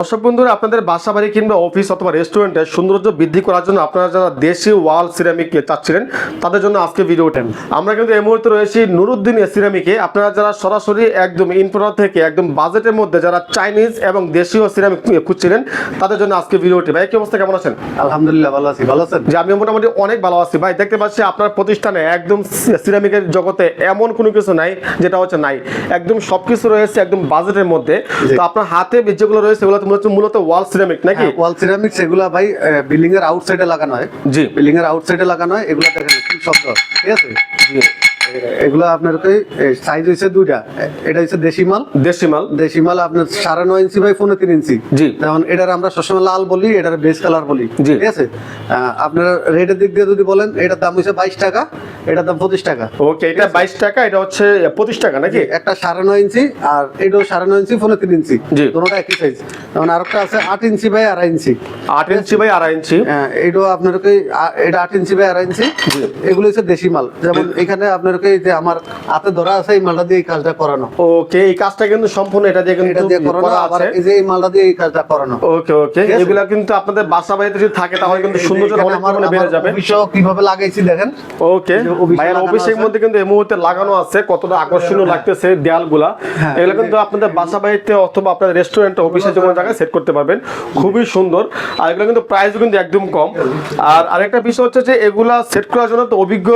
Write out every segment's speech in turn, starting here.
দর্শক বন্ধুরা, আপনাদের বাসা বাড়ি কিংবা অফিস অথবা রেস্টুরেন্টে সৌন্দর্য বৃদ্ধি করার জন্য আপনারা যারা দেশি ওয়াল সিরামিক চাচ্ছিলেন তাদের জন্য আজকে ভিডিও ওঠেন। আমরা কিন্তু এই মুহূর্তে রয়েছি নুরুদ্দিন সিরামিকে। আপনারা যারা সরাসরি একদম ইনফ্রা থেকে একদম বাজেটের মধ্যে যারা চাইনিজ এবং দেশীয় সিরামিক খুঁজছিলেন তাদের জন্য আজকে ভিডিওটি। ভাই কি অবস্থা, কেমন আছেন? আলহামদুলিল্লাহ ভালো আছি। ভালো আছেন? যে আমি মোটামুটি অনেক ভালো আছি ভাই। দেখতে পাচ্ছি আপনার প্রতিষ্ঠানে একদম সিরামিকের জগতে এমন কোনো কিছু নাই যেটা হচ্ছে নাই, একদম সবকিছু রয়েছে একদম বাজেটের মধ্যে। তো আপনার হাতে যেগুলো রয়েছে সেগুলো মূলত ওয়াল সিরামিক নাকি? ওয়াল সিরামিক সেগুলা ভাই বিল্ডিং এর আউটসাইডে লাগানো হয়। জি, বিল্ডিং এর আউটসাইডে লাগানো হয়। এগুলা দেখেন কি শব্দ, ঠিক আছে? জি, এগুলো আপনার সাইজ হইছে দুইটা। এটা হচ্ছে দেশি মাল। দেশি মাল আপনার 9.5 ইঞ্চি বাই 15 ইঞ্চি। জি, যেমন এটার আমরা সবসময় লাল বলি, এটার বেস কালার বলি, জি, ঠিক আছে? আপনার রেটের দিক দিয়ে যদি বলেন, এটার দাম হচ্ছে 22 টাকা, এটার দাম 25 টাকা। ওকে, এটা 22 টাকা, এটা হচ্ছে 25 টাকা নাকি? একটা 9.5 ইঞ্চি আর এটাও 9.5 ইঞ্চি 15 ইঞ্চি, জি, দুটোটা একই সাইজ। যেমন আরেকটা আছে 8 inch by 2.5 inch. 8 inch by 2.5 ইঞ্চি। এটাও আপনার এটা 8 ইঞ্চি বাই 2.5 ইঞ্চি। এগুলো হচ্ছে দেশি মাল। যেমন এখানে আপনার যে আমার হাতে ধরা আছে, এই মালটা দিয়ে এই কাজটা করানো। ওকে, এই কাজটা কিন্তু সম্পূর্ণ এটা দিয়ে কিন্তু করা আছে। এই যে এই মালটা দিয়ে এই কাজটা করানো। ওকে ওকে, এগুলা কিন্তু আপনাদের বাসা বাড়িতে যদি থাকে তাহলে কিন্তু সৌন্দর্য অনেক পরিমাণে বেড়ে যাবে। অফিসে কিভাবে লাগাইছি দেখেন। ওকে, ভাইয়ের অফিসের মধ্যে কিন্তু এই মুহূর্তে লাগানো আছে, কতটা আকর্ষণীয় লাগতেছে দেয়ালগুলা। এগুলো কিন্তু আপনাদের বাসা বাড়িতে অথবা আপনাদের রেস্টুরেন্টে অফিসে যে কোনো জায়গায় সেট করতে পারবেন, খুবই সুন্দর। আর এগুলো কিন্তু প্রাইসও কিন্তু একদম কম। আর আরেকটা বিষয় হচ্ছে যে এগুলা সেট করার জন্য তো অভিজ্ঞ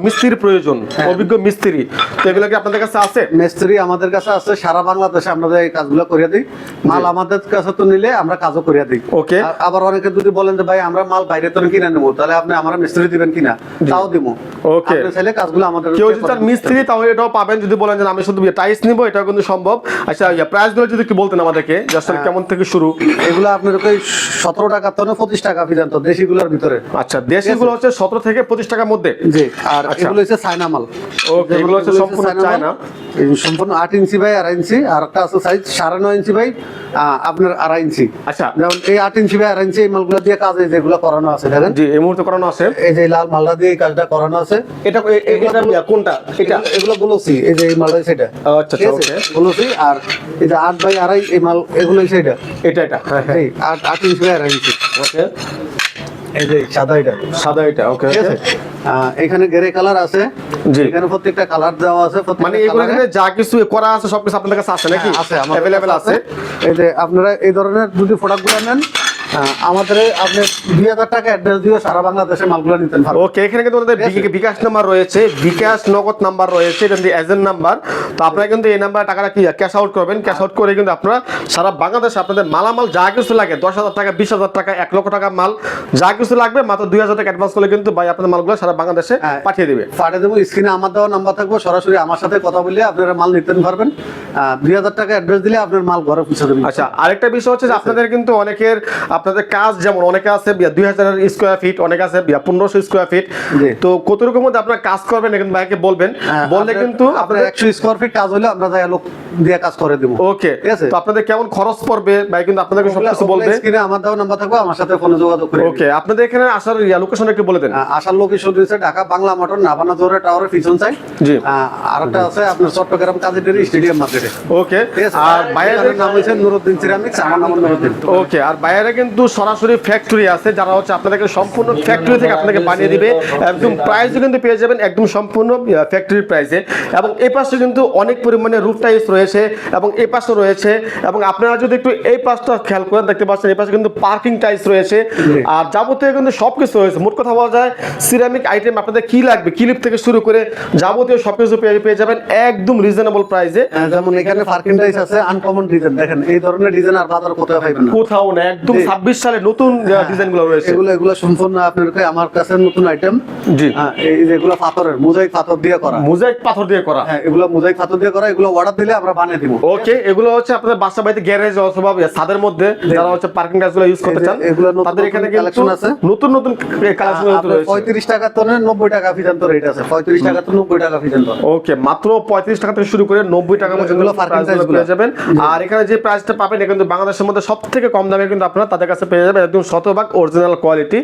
মিস্ত্রির প্রয়োজন, অভিজ্ঞ মিস্ত্রি। তো এগুলো কি আপনাদের কাছে আছে? মিস্ত্রি আমাদের কাছে আছে, সারা বাংলাদেশে আমরা এই কাজগুলো করিয়ে দিই। মাল আমাদের কাছে তো নিলে আমরা কাজও করিয়ে দিই। ওকে, আবার অনেকে যদি বলেন যে ভাই আমরা মাল বাইরে তো কিনে নেবো, তাহলে আপনি আমরা মিস্ত্রি দিবেন কিনা, তাও দিব। ওকে, আপনি চাইলে কাজগুলো আমাদের কেউ যদি তার মিস্ত্রি তাহলে এটাও পাবেন। যদি বলেন যে আমি শুধু টাইলস নিব, এটাও কিন্তু সম্ভব। আচ্ছা, প্রাইসগুলো যদি কি বলতেন আমাদেরকে, জাস্ট কেমন থেকে শুরু? এগুলো আপনার 17 টাকা তো 25 টাকা পর্যন্ত দেশিগুলোর ভিতরে। আচ্ছা, দেশিগুলো হচ্ছে 17 থেকে 25 টাকার মধ্যে। জি, আর এগুলো হচ্ছে চায়না মাল। ওকে, এগুলো হচ্ছে সম্পূর্ণ চায়না। সম্পূর্ণ 8 ইঞ্চি বাই 2.5 ইঞ্চি, আর একটা আছে সাইজ 9.5 ইঞ্চি বাই আপনার 2.5 ইঞ্চি। আচ্ছা, যেমন এই 8 ইঞ্চি বাই 2.5 ইঞ্চি এই মালগুলো দিয়ে কাজ যেগুলো করানো আছে দেখেন। জি, এই মুহূর্তে করানো আছে। এই যে লাল মালটা দিয়ে এই কাজটা করানো আছে। এটা কোনটা? এটা এগুলো বলছি, এই যে এই মালটা সেটা। আচ্ছা, ওকে, বলছি। আর এই যে 8 বাই 2.5 এই মাল, এগুলো সেটা। এটা হ্যাঁ হ্যাঁ, এই 8 ইঞ্চি বাই 2.5 ইঞ্চি। ওকে, এই যে সাদা এটা। ওকে, ঠিক আছে? এখানে গ্রে কালার আছে। জি, এখানে প্রত্যেকটা কালার দেওয়া আছে। মানে এগুলো এখানে যা কিছু করা আছে সবকিছু আপনাদের কাছে আছে নাকি? আছে, আমাদের अवेलेबल আছে। এই যে আপনারা এই ধরনের যদি প্রোডাক্টগুলো নেন, আমাদের আপনি 2000 টাকা অ্যাড্রেস দিয়ে সারা বাংলাদেশে মালগুলো নিতে পারবেন। ওকে, এখানে কিন্তু আমাদের বিকাশ নাম্বার রয়েছে, বিকাশ নগদ নাম্বার রয়েছে, এটা এজেন্ট নাম্বার। তো আপনারা কিন্তু এই নাম্বারে টাকাটা কি ক্যাশ আউট করবেন। ক্যাশ আউট করে কিন্তু আপনারা সারা বাংলাদেশে আপনাদের মালামাল যা কিছু লাগে, 10,000 টাকা, 20,000 টাকা, 1 লক্ষ টাকা মাল যা কিছু লাগবে, মাত্র 2,000 টাকা অ্যাডভান্স করলে কিন্তু ভাই আপনাদের মালগুলো সারা বাংলাদেশে পাঠিয়ে দিবে। পাঠিয়ে দেবো। স্ক্রিনে আমার দেওয়া নাম্বার থাকবে, সরাসরি আমার সাথে কথা বলে আপনারা মাল নিতে পারবেন। 2000 টাকা অ্যাড্রেস দিলে আপনার মাল ঘরে পৌঁছে দেবেন। আচ্ছা, আরেকটা বিষয় হচ্ছে যে আপনাদের কিন্তু অনেকের আপনাদের কাজ যেমন অনেকে আছে 2000 স্কয়ার ফিট, অনেকে আছে 1500 স্কয়ার ফিট। তো কত রকমের মধ্যে আপনারা কাজ করবেন কিন্তু ভাইকে বলবেন, বললে কিন্তু আপনাদের 100 স্কয়ার ফিট কাজ হলে আমরা যাই লোক দিয়ে কাজ করে দেব। ওকে, ঠিক আছে? তো আপনাদের কেমন খরচ পড়বে ভাই কিন্তু আপনাদেরকে সবকিছু বলবে। স্ক্রিনে আমার দেওয়া নাম্বার থাকবে, আমার সাথে ফোনে যোগাযোগ করে। ওকে, আপনাদের এখানে আসার লোকেশন একটু বলে দেন। আসার লোকেশন হচ্ছে ঢাকা বাংলা মোটর, নাভানা জোহরা টাওয়ারের পিছন সাইড। জি, আরেকটা আছে আপনার চট্টগ্রাম কাজীডেরি স্টেডিয়াম মার্কেটে। ওকে, আর বাইরের নাম হচ্ছে নুরুদ্দিন সিরামিক্স, আমার নাম নুরুদ্দিন। ওকে, আর বাইরে কিন্তু সরাসরি ফ্যাক্টরি আছে, যারা হচ্ছে আপনাদেরকে সম্পূর্ণ ফ্যাক্টরি থেকে আপনাকে বানিয়ে দিবে। একদম প্রাইসও কিন্তু পেয়ে যাবেন একদম সম্পূর্ণ ফ্যাক্টরির প্রাইসে। এবং এই পাশে কিন্তু অনেক পরিমাণে রুফ টাইলস রয়েছে এবং এই পাশে রয়েছে। এবং আপনারা যদি একটু এই পাশটা খেয়াল করেন দেখতে পাচ্ছেন এই পাশে কিন্তু পার্কিং টাইলস রয়েছে। আর যাবতীয় কিন্তু সবকিছু রয়েছে। মোট কথা বলা যায় সিরামিক আইটেম আপনাদের কি লাগবে, ক্লিপ থেকে শুরু করে যাবতীয় সবকিছু পেয়ে যাবেন একদম রিজনেবল প্রাইসে। যেমন এখানে পার্কিং টাইলস আছে, আনকমন ডিজাইন। দেখেন এই ধরনের ডিজাইন আর বাজার কোথাও পাবেন না, কোথাও না। একদম 26 সালে নতুন ডিজাইনগুলো রয়েছে। এগুলো সম্পূর্ণ আপনার আমার কাছে নতুন আইটেম। জি, এই যেগুলো পাথরের মোজাইক পাথর দিয়ে করা। মোজাইক পাথর দিয়ে করা। হ্যাঁ, এগুলো মোজাইক পাথর দিয়ে করা। এগুলো অর্ডার দিলে আমরা বানিয়ে দিব। ওকে, এগুলো হচ্ছে আপনাদের বাসা বাড়িতে গ্যারেজ অথবা ছাদের মধ্যে যারা হচ্ছে পার্কিং টাইলসগুলো ইউজ করতে চান তাদের এখানে কালেকশন আছে, নতুন কালেকশন রয়েছে। 35 টাকা তো 90 টাকা পর্যন্ত রেট আছে। 35 টাকা তো 90 টাকা পর্যন্ত। ওকে, মাত্র 35 টাকা থেকে শুরু করে 90 টাকা পর্যন্ত পেয়ে যাবেন। আর এখানে যে প্রাইসটা পাবেন কিন্তু বাংলাদেশের মধ্যে সবথেকে কম দামে কিন্তু আপনারা তাদের তাদের কাছে পেয়ে যাবেন একদম শতভাগ অরিজিনাল কোয়ালিটি।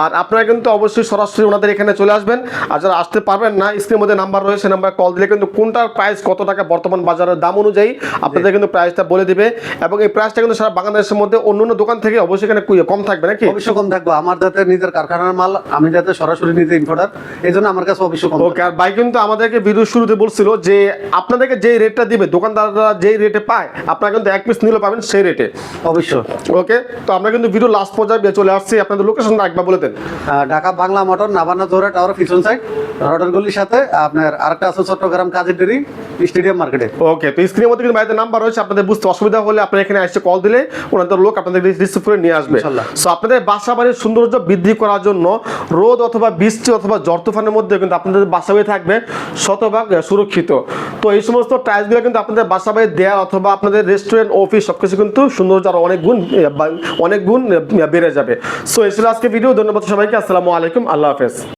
আর আপনারা কিন্তু অবশ্যই সরাসরি ওনাদের এখানে চলে আসবেন। আর যারা আসতে পারবেন না, স্ক্রিনের মধ্যে নাম্বার রয়েছে, নাম্বার কল দিলে কিন্তু কোনটার প্রাইস কত টাকা বর্তমান বাজারের দাম অনুযায়ী আপনাদের কিন্তু প্রাইসটা বলে দিবে। এবং এই প্রাইসটা কিন্তু সারা বাংলাদেশের মধ্যে অন্য অন্য দোকান থেকে অবশ্যই এখানে কম থাকবে নাকি? অবশ্যই কম থাকবে। আমার যাতে নিজের কারখানার মাল, আমি যাতে সরাসরি নিজে ইম্পোর্টার, এই জন্য আমার কাছে অবশ্যই কম। ওকে। আর ভাই কিন্তু আমাদেরকে ভিডিও শুরুতে বলছিল যে আপনাদেরকে যেই রেটটা দিবে দোকানদাররা যেই রেটে পায় আপনারা কিন্তু এক পিস নিলে পাবেন সেই রেটে। অবশ্যই। ওকে, তো আমরা কিন্তু ভিডিও লাস্ট পর্যায়ে চলে আসছি। আপনাদের লোকেশনটা একবার বলে দেন। ঢাকা বাংলা মোটর, নাবানা জোহরা টাওয়ার পিছন সাইড, রডের গলির সাথে আপনার আরেকটা আছে চট্টগ্রাম কাজের ডেরি স্টেডিয়াম মার্কেটে। ওকে, তো স্ক্রিনের মধ্যে কিন্তু ভাইদের নাম্বার রয়েছে, আপনাদের বুঝতে অসুবিধা হলে আপনারা এখানে এসে কল দিলে ওনাদের লোক আপনাদের রিসিভ করে নিয়ে আসবে। ইনশাআল্লাহ। সো আপনাদের বাসা বাড়ির সৌন্দর্য বৃদ্ধি করার জন্য রোদ অথবা বৃষ্টি অথবা ঝড় তুফানের মধ্যে কিন্তু আপনাদের বাসা বাড়ি থাকবে শতভাগ সুরক্ষিত। তো এই সমস্ত টাইলসগুলো কিন্তু আপনাদের বাসা বাড়ির দেয়াল অথবা আপনাদের রেস্টুরেন্ট, অফিস সবকিছু কিন্তু সৌন্দর্য আরো অনেক গুণ বেড়ে যাবে। সো এই ছিল আজকে ভিডিও। ধন্যবাদ সবাইকে। আসসালামু আলাইকুম, আল্লাহ হাফেজ।